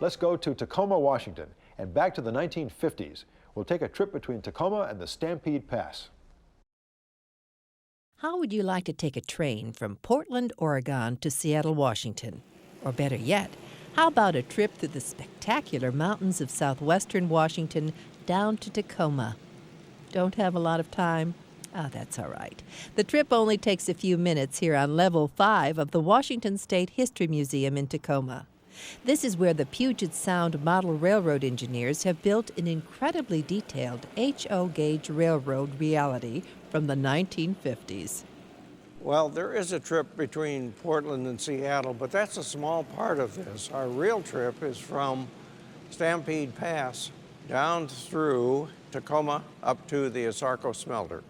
Let's go to Tacoma, Washington, and back to the 1950s. We'll take a trip between Tacoma and the Stampede Pass. How would you like to take a train from Portland, Oregon to Seattle, Washington? Or better yet, how about a trip through the spectacular mountains of southwestern Washington down to Tacoma? Don't have a lot of time? Oh, that's all right. The trip only takes a few minutes here on Level 5 of the Washington State History Museum in Tacoma. This is where the Puget Sound model railroad engineers have built an incredibly detailed HO gauge railroad reality from the 1950s. Well, there is a trip between Portland and Seattle, but that's a small part of this. Our real trip is from Stampede Pass down through Tacoma up to the Asarco smelter.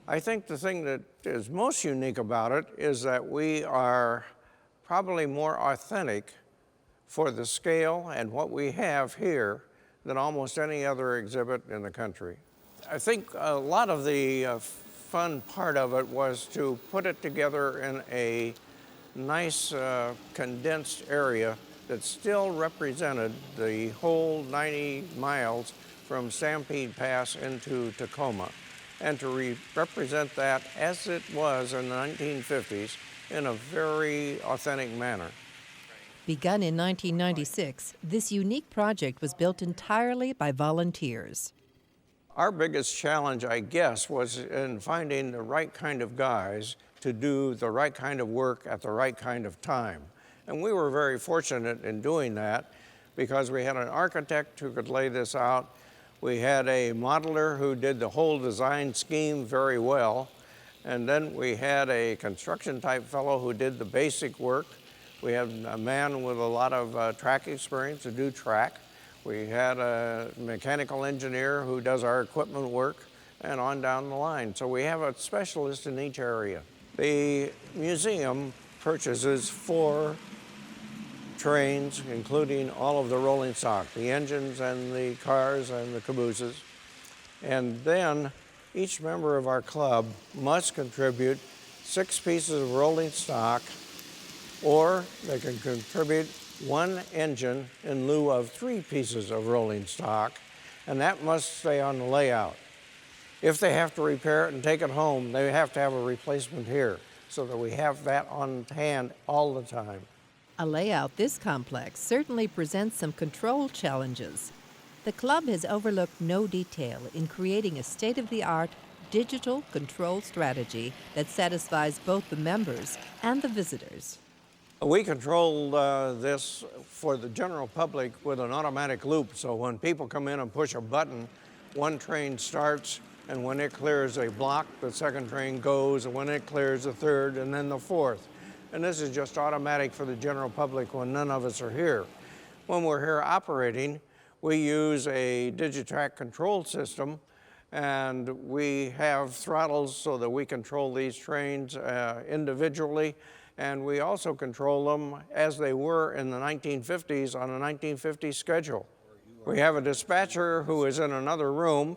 I think the thing that is most unique about it is that we are probably more authentic for the scale and what we have here than almost any other exhibit in the country. I think a lot of the fun part of it was to put it together in a nice condensed area that still represented the whole 90 miles from Stampede Pass into Tacoma, and to represent that as it was in the 1950s in a very authentic manner. Begun in 1996, this unique project was built entirely by volunteers. Our biggest challenge, I guess, was in finding the right kind of guys to do the right kind of work at the right kind of time. And we were very fortunate in doing that because we had an architect who could lay this out. We had a modeler who did the whole design scheme very well. And then we had a construction type fellow who did the basic work. We had a man with a lot of track experience to do track. We had a mechanical engineer who does our equipment work, and on down the line. So we have a specialist in each area. The museum purchases 4 trains, including all of the rolling stock, the engines and the cars and the cabooses. And then each member of our club must contribute 6 pieces of rolling stock, or they can contribute 1 engine in lieu of 3 pieces of rolling stock, and that must stay on the layout. If they have to repair it and take it home, they have to have a replacement here so that we have that on hand all the time. A layout this complex certainly presents some control challenges. The club has overlooked no detail in creating a state-of-the-art digital control strategy that satisfies both the members and the visitors. We control this for the general public with an automatic loop, so when people come in and push a button, 1 train starts, and when it clears a block, the 2nd train goes, and when it clears the 3rd, and then the 4th. And this is just automatic for the general public when none of us are here. When we're here operating, we use a Digitrack control system, and we have throttles so that we control these trains individually. And we also control them as they were in the 1950s on a 1950s schedule. We have a dispatcher who is in another room,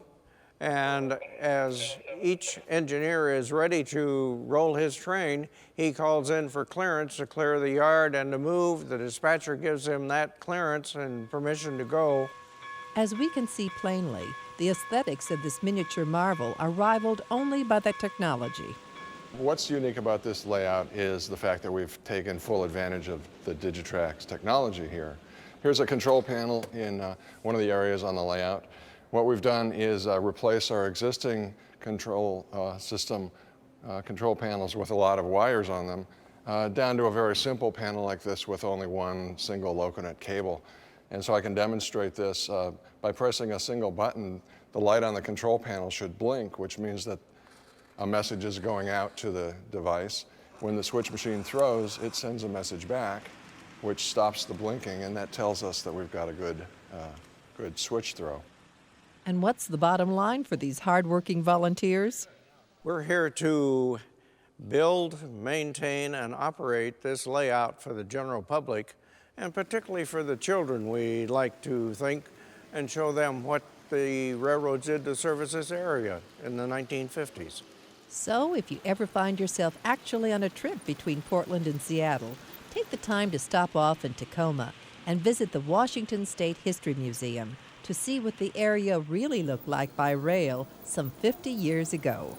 and as each engineer is ready to roll his train, he calls in for clearance to clear the yard and to move. The dispatcher gives him that clearance and permission to go. As we can see plainly, the aesthetics of this miniature marvel are rivaled only by the technology. What's unique about this layout is the fact that we've taken full advantage of the Digitrack's technology here. Here's a control panel in one of the areas on the layout. What we've done is replace our existing control system control panels with a lot of wires on them down to a very simple panel like this with only 1 single loconet cable. And so I can demonstrate this by pressing a single button. The light on the control panel should blink, which means that a message is going out to the device. When the switch machine throws, it sends a message back, which stops the blinking, and that tells us that we've got a good switch throw. And what's the bottom line for these hardworking volunteers? We're here to build, maintain, and operate this layout for the general public, and particularly for the children, we like to think, and show them what the railroads did to service this area in the 1950s. So if you ever find yourself actually on a trip between Portland and Seattle, take the time to stop off in Tacoma and visit the Washington State History Museum to see what the area really looked like by rail some 50 years ago.